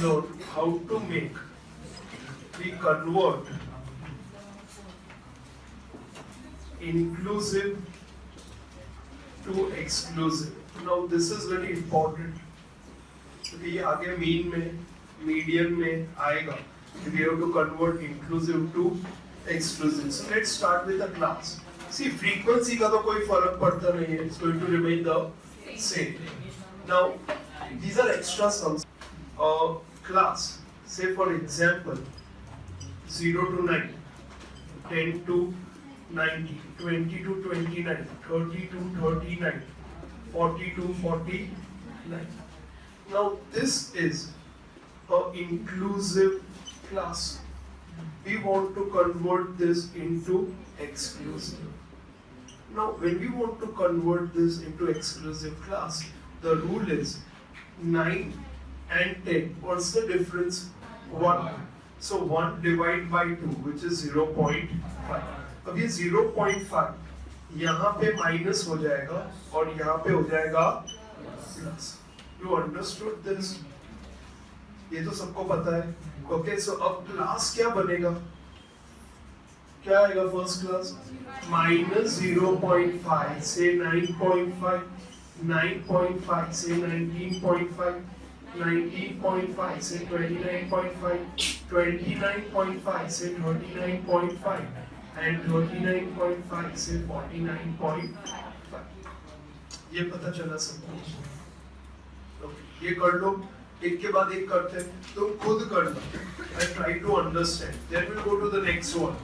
learn how to make we convert inclusive to exclusive. Now this is very important क्योंकि ये आगे mean में median में आएगा. We have to convert inclusive to exclusive. So let's start with a class. See, frequency का तो कोई फर्क पड़ता नहीं है. It's going to remain the same. Now these are extra sums. Class, say for example, 0 to 9, 10 to 90, 20 to 29, 30 to 39, 40 to 49. Now this is an inclusive class. We want to convert this into exclusive. Now when we want to convert this into exclusive class, the rule is 9 and 10. What's the difference? 1. So 1 divided by 2, which is 0.5. अब ये 0.5 यहाँ पे minus हो जाएगा और यहाँ पे हो जाएगा प्लस. You understood this? ये तो सबको पता है. Okay, so अब क्लास क्या बनेगा? क्या आएगा फर्स्ट क्लास? माइनस 0.5 से 9.5, 9.5 से 19.5, 19.5 से 29.5, 29.5 से 39.5 and 39.5 से 49.5. ये पता चला सबको? ये कर लो, एक के बाद एक करते हैं. तुम खुद कर लो. I try to understand. Then we'll go to the next one.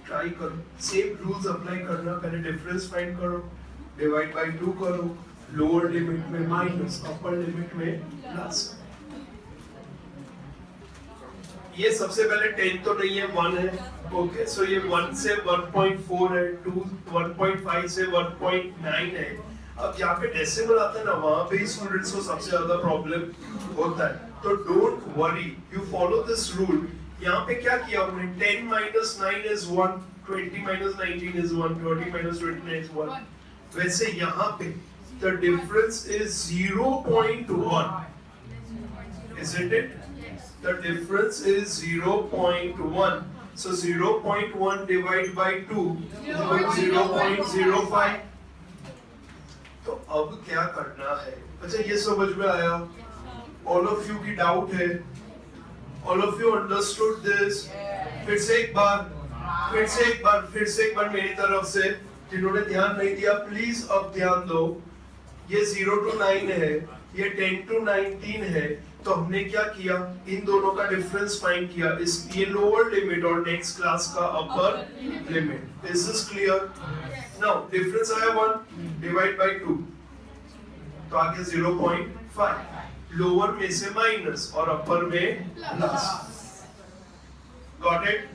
Try करो. सेम रूल्स अप्लाई करना. पहले डिफरेंस फाइंड करो, डिवाइड बाय 2 करो, लोअर लिमिट में माइनस, अपर लिमिट में प्लस. ये सबसे पहले 10 तो नहीं है, 1 है. ओके, सो ये 1 से 1.4 है, 2 1.5 से 1.9 है. अब यहाँ पे डेसिमल आता है ना, वहां पे स्टूडेंट्स को सबसे ज्यादा प्रॉब्लम होता है. तो don't worry, you follow this rule. यहाँ पे क्या किया हमने? 10 minus 9 is 1, 20 minus 19 is 1, 30 minus 29 is 1. वैसे यहाँ पे the difference is 0.1. Isn't it? The difference is 0.1. So 0.1 divided by 2 is 0.05. तो अब क्या करना है? अच्छा, ये समझ में आया? All of you की डाउट है? All of you understood this? फिर से एक बार मेरी तरफ से, जिन्होंने ध्यान नहीं दिया प्लीज अब ध्यान दो. ये 0 to 9 है, ये 10 to 19 है. तो हमने क्या किया? इन दोनों का डिफरेंस फाइंड किया. ये लोअर लिमिट और नेक्स्ट क्लास का upper limit. Is this clear? Now difference आया 1 डिवाइड बाय 2, तो आगे 0.5. लोअर में से माइनस और अपर में plus. Got it?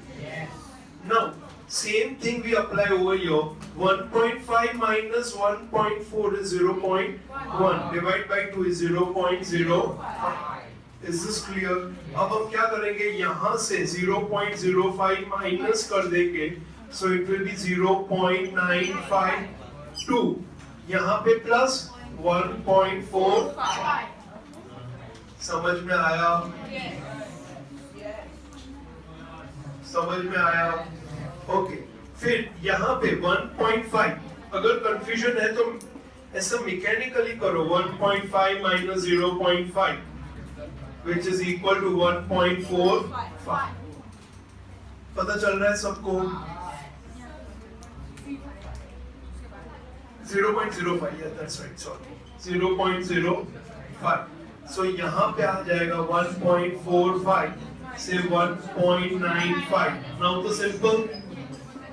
Now same thing we apply over here. 1.5 minus 1.4 is 0.1 divided by 2 is 0.05. Is this clear? अब हम क्या करेंगे? यहाँ से 0.05 माइनस कर देंगे, so it will be 0.952. यहाँ पे प्लस 1.45. समझ में आया? समझ में आया? ओके. फिर यहाँ पे 1.5. अगर कंफ्यूजन है तो ऐसा मैकेनिकली करो. 1.5 minus 0.5 which is equal to 1.45. पता चल रहा है सबको? 0.05. Yeah, that's right. Sorry. 0.05. So यहाँ पे आ जाएगा 1.45 से 1.95. Now तो simple.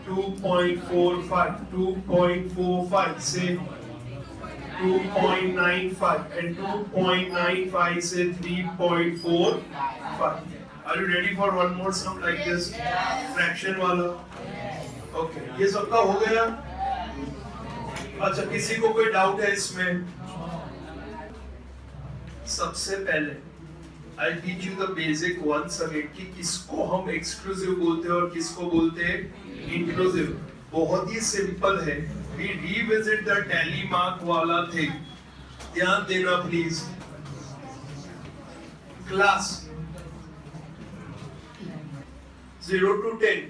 2.45 से 2.95 and 2.95 से 3.45. Are you ready for one more sum like this? Fraction वाला? Okay. ये सबका हो गया? अच्छा, किसी को कोई डाउट है इसमें? सबसे पहले I teach you the basic once again कि किसको हम एक्सक्लूसिव बोलते हैं और किसको बोलते हैं इंक्लूसिव। बहुत ही सिंपल है। We revisit the tally mark वाला थिंग, ध्यान देना प्लीज। क्लास 0 to 10,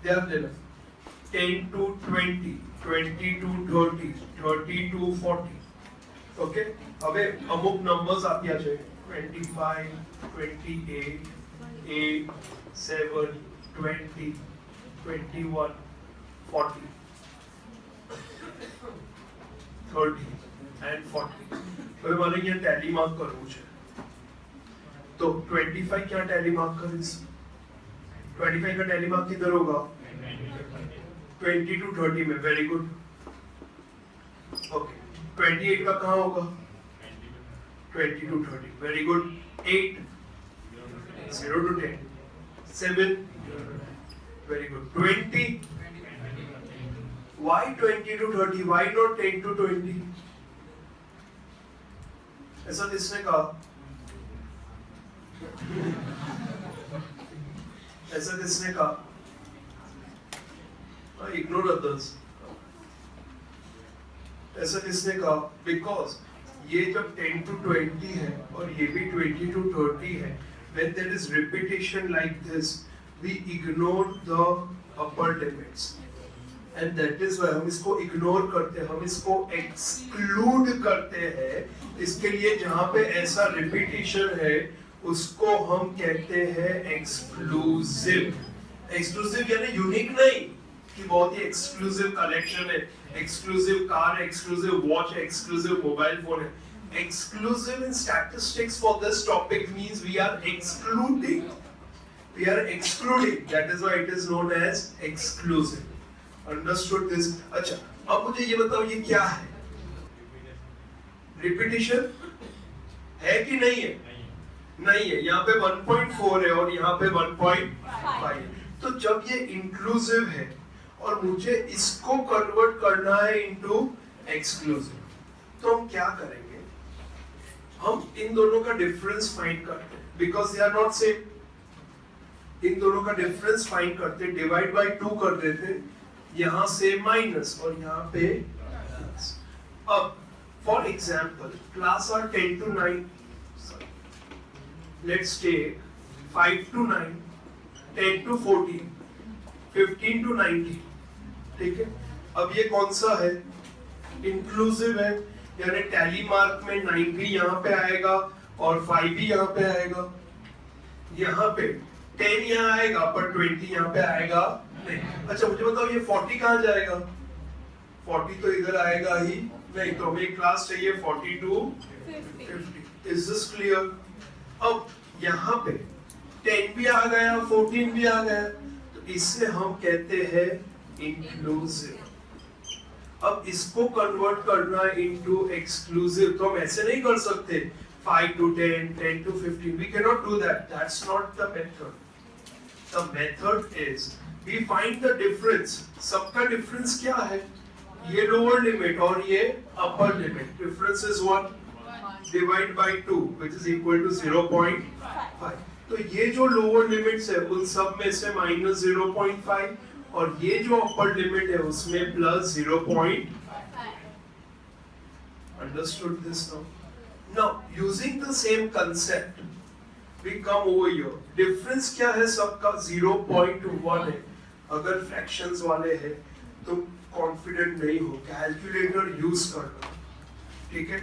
ध्यान देना, 10 to 20, 20 to 30, 30 to 40, ओके। अबे अमुक नंबर्स आप क्या चाहिए, 25, 28, 8, 7, 20, 21, 40, 30 and 40। હવે મારે અહીંયા ટેલી માર્ક કરવું છે, तो 25 क्या टेली मार्क करें? 25 का टेली मार्क किधर होगा? 20 to 30 में, वेरी गुड। ओके, 28 का कहाँ होगा? 20 to 30, very good. 8, 0 to 10, 7, very good. 20, why 20 to 30? Why not 10 to 20? ऐसा किसने कहा? ऐसा किसने कहा? Ignore others. ऐसा किसने कहा? बिकॉज ये जब 10 to 20 है और ये भी 20 to 30 है, when there is repetition like this, we ignore the upper limits, and that is why हम इसको इग्नोर करते हैं, हम इसको एक्सक्लूड करते हैं। इसके लिए जहां पे ऐसा रिपीटिशन है उसको हम कहते हैं एक्सक्लूसिव। एक्सक्लूसिव यानी यूनिक नहीं कि बहुत ही एक्सक्लूसिव कलेक्शन है, exclusive car, exclusive watch, exclusive mobile phone है। Exclusive in statistics for this topic means we are excluding, we are excluding, that is why it is known as exclusive. Understood this? अच्छा, अब मुझे ये बताओ ये क्या है? रिपीटिशन है कि नहीं है? नहीं है। यहाँ पे 1.4 है और यहाँ पे 1.5 है। तो जब ये इंक्लूसिव है और मुझे इसको कन्वर्ट करना है इनटू एक्सक्लूसिव, तो हम क्या करेंगे? हम इन दोनों का डिफरेंस फाइंड करते हैं, because they are not same. इन दोनों का डिफरेंस फाइंड करते, डिवाइड बाय 2 कर देते, यहां से माइनस और यहां पे प्लस। अब for example class are 10 to 9, let's take 5 to 9, 10 to 14, 15 to 19, ठीक है। अब ये कौन सा है? इंक्लूसिव है, यानी टैली मार्क में 9 भी यहाँ पे आएगा और 5 भी यहाँ पे आएगा। यहाँ पे 10 यहाँ आएगा पर 20 यहाँ पे आएगा नहीं। अच्छा मुझे बताओ ये 40 कहाँ जाएगा? 40 तो इधर आएगा ही नहीं, तो हमें क्लास चाहिए 40 to 50। Is this clear? अब यहाँ पे 10 भी आ गया, 14 भी आ गया, तो इससे हम कहते हैं इंक्लूसिव। अब इसको कन्वर्ट करना इनटू एक्सक्लूसिव, तो हम ऐसे नहीं कर सकते 5 to 10, 10 to 15. We cannot do that. That's not the method. The method is we find the difference. सबका डिफरेंस क्या है? ये लोअर लिमिट और ये upper limit. Difference is what? Divide by 2 which is equal to 0.5। तो ये जो lower limits है उन सब में से माइनस 0.5 और ये जो अपर लिमिट है उसमें plus 0.5। Understood this now? Now using the same concept we come over here. Difference क्या है सबका? 0.1 है। अगर फ्रैक्शंस वाले हैं तो कॉन्फिडेंट नहीं हो, कैलकुलेटर यूज करना, ठीक है।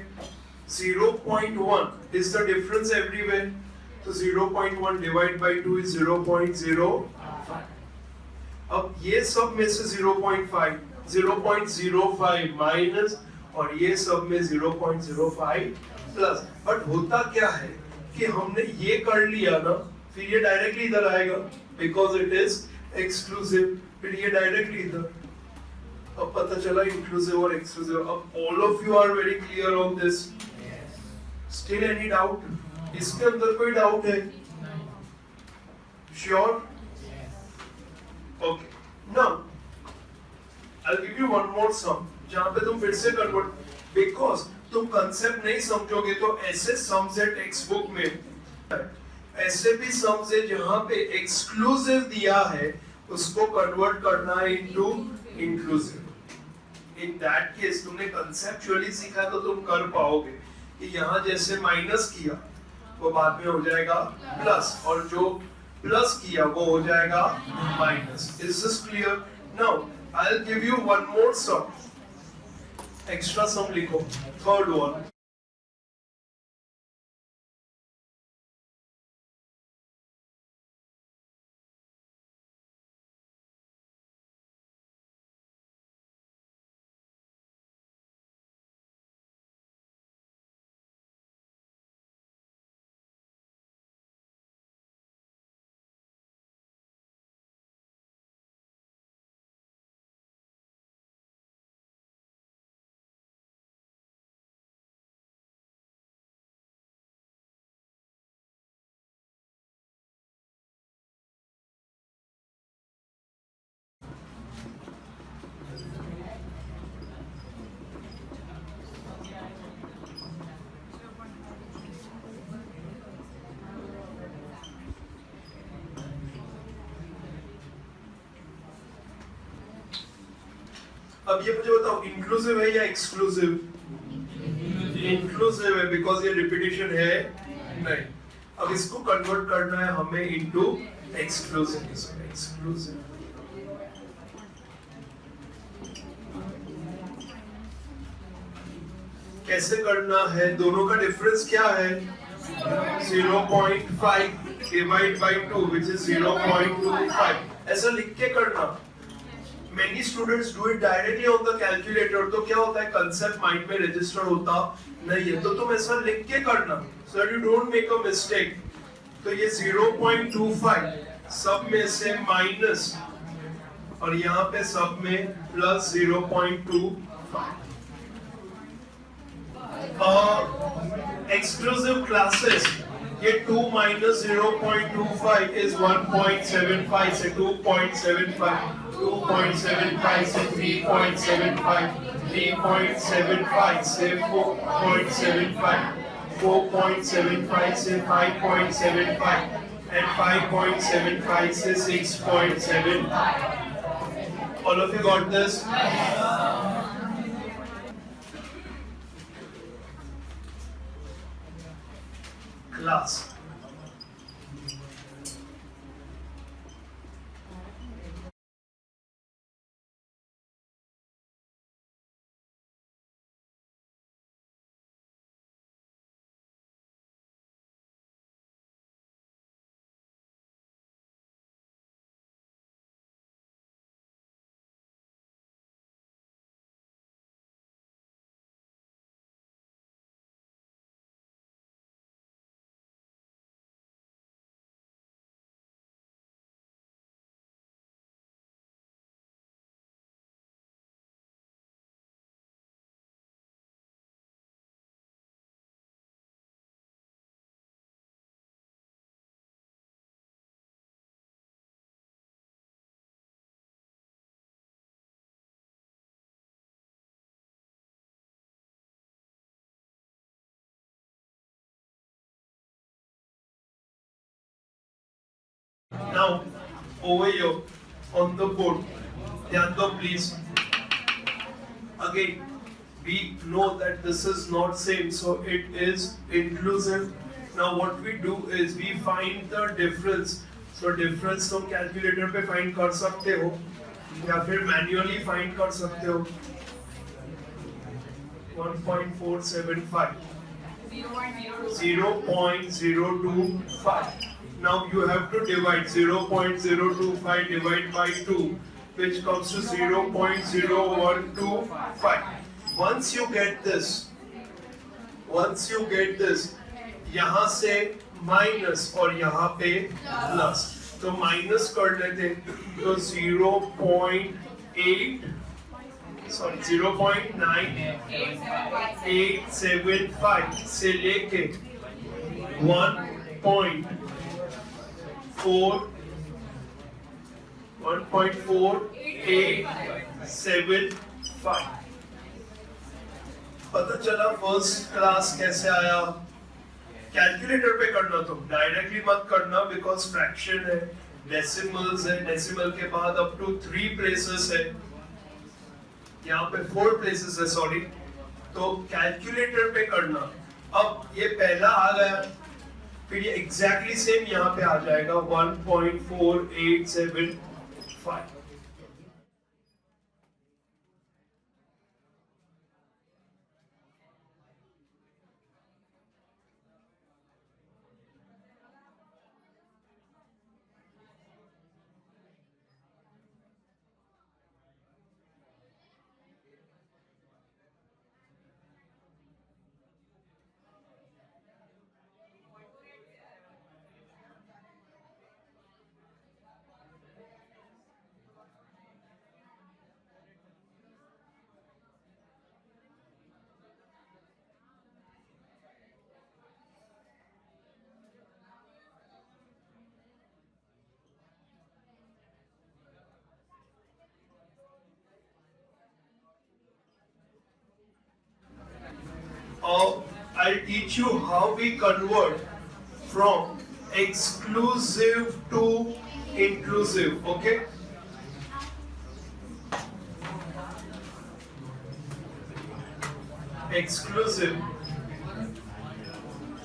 0.1 is the difference everywhere, तो 0.1 divided by 2 is 0.05। अब ये सब में से 0.5, 0.05 माइनस और ये सब में 0.05 प्लस। बट होता क्या है कि हमने ये कर लिया ना, फिर ये डायरेक्टली इधर आएगा बिकॉज इट इज एक्सक्लूसिव, फिर ये डायरेक्टली इधर। अब पता चला इंक्लूसिव और एक्सक्लूसिव। अब all of you are very clear on this? Still any doubt? इसके अंदर कोई डाउट है? Sure? Okay, now I will give you one more sum जहां पे तुम फिर से कन्वर्ट, बिकॉज तुम कंसेप्ट नहीं समझोगे तो ऐसे सम्स है टेक्स्ट बुक में, ऐसे भी सम्स है जहां पे एक्सक्लूसिव दिया है उसको कन्वर्ट करना है into inclusive. In that case तुमने कंसेप्चुअली सीखा तो तुम कर पाओगे कि यहाँ जैसे माइनस किया वो बाद में हो जाएगा प्लस, और जो प्लस किया वो हो जाएगा minus. Is this clear? Now I will give you one more sum, extra sum लिखो, थर्ड वन। अब ये मुझे बताओ इंक्लूसिव है या एक्सक्लूसिव? इंक्लूसिव है बिकॉज ये रिपीटिशन है नहीं। अब इसको कन्वर्ट करना है हमें इनटू एक्सक्लूसिव। एक्सक्लूसिव कैसे करना है? दोनों का डिफरेंस क्या है? 0.5 डिवाइड बाय 2 which is 0.25। ऐसा लिख के करना। Many students do it directly on the calculator, तो क्या होता है कंसेप्ट माइंड में रजिस्टर होता नहीं है, तो तुम ऐसा लिख के करना so that you don't make a mistake। तो ये 0.25 सब में से माइनस और यहाँ पे सब में प्लस 0.25। एक्सक्लूसिव क्लासेस ये 2 minus 0.25 is 1.75 से 2.75, 2.75 से 3.75, 3.75 से 4.75, 4.75 से 5.75 and 5.75 से 6.75। All of you got this? Class. Now, over here on the board, ध्यान दो please. Again, we know that this is not same, so it is inclusive. Now, what we do is we find the difference. So, difference तुम calculator पे find कर सकते हो या फिर manually find कर सकते हो। 1.475, 0.025. Now you have to divide 0.025 divided by 2, which comes to 0.0125. Once you get this, यहाँ से माइनस और यहाँ पे प्लस, तो माइनस कर लेते तो 0.9875 से लेके 1.4875। पता चला फर्स्ट क्लास कैसे आया? कैलकुलेटर पे करना, तो डायरेक्टली मत करना बिकॉज फ्रैक्शन है, डेसिमल्स है, डेसिमल के बाद अप टू 3 प्लेसेस है, यहाँ पे 4 प्लेसेस है सॉरी, तो कैलकुलेटर पे करना। अब ये पहला आ गया, फिर ये एग्जैक्टली सेम यहाँ पे आ जाएगा 1.4875। I'll teach you how we convert from exclusive to inclusive, okay? Exclusive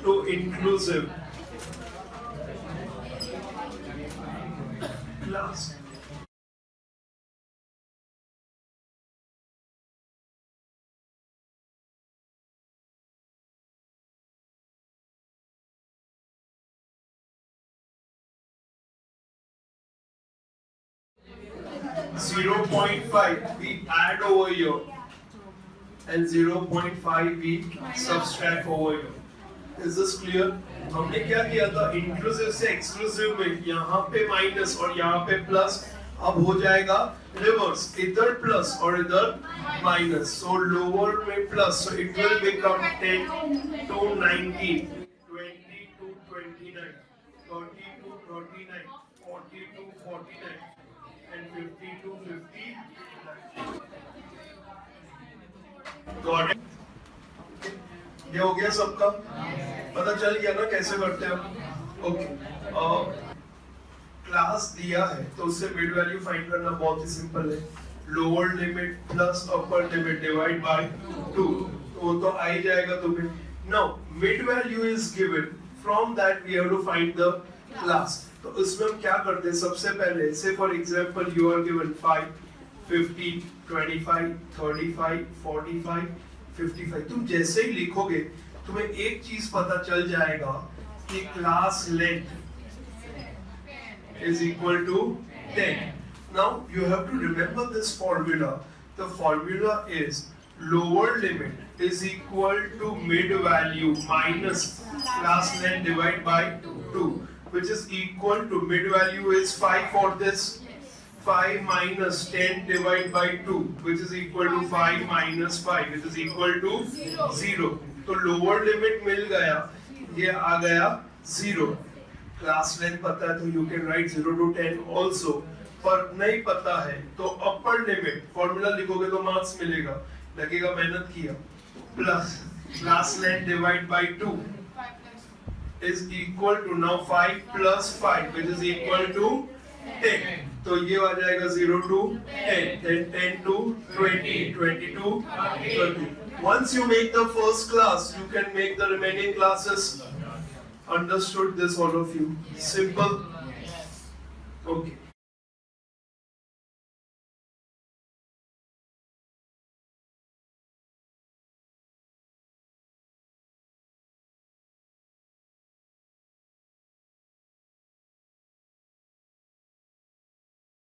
to inclusive class. Zero 0.5 we add over here and 0.5 we subtract over here. Is this clear? हमने क्या किया था, इंक्लूसिव से exclusive में यहाँ पे माइनस और यहाँ पे प्लस, अब हो जाएगा रिवर्स, इधर प्लस और इधर माइनस, सो लोअर में plus, so it will become 10 to 19, 20 to 29, 30 to 39, 40 to 49 and 50 to 59. Got it? ये हो गया सबका? पता चल गया ना कैसे करते हैं हम? ओके, क्लास दिया है तो उससे मिड वैल्यू फाइंड करना बहुत ही सिंपल है, lower limit plus upper limit divide by 2, तो वो तो आ ही जाएगा तुम्हें। Now mid value is given, from that we have to find the class. तो इसमें हम क्या करते हैं, सबसे पहले से for example you are given 5, 50, 25, 35, 45, 55, तुम जैसे ही लिखोगे तुम्हें एक चीज पता चल जाएगा कि class length is equal to 10. Now you have to remember this formula. The formula is lower limit is equal to mid value minus class length divided by 2, which is equal to mid value is 5 for this, 5 minus 10 divided by 2, which is equal to 5 minus 5, which is equal to 0. तो lower limit मिल गया, ये आ गया 0. Class length पता है तो you can write 0 to 10 also, पर नहीं पता है तो अपर लिमिट फॉर्मूला लिखोगे तो मार्क्स मिलेगा, लगेगा मेहनत किया, plus class length divide by 2 is equal to now 5 plus 5 which is equal to 10, तो ये आ जाएगा 0 to 10, then 10 to 20, 20 to 30. Once you make the first class, you can make the remaining classes. Understood this, all of you? Simple? Okay.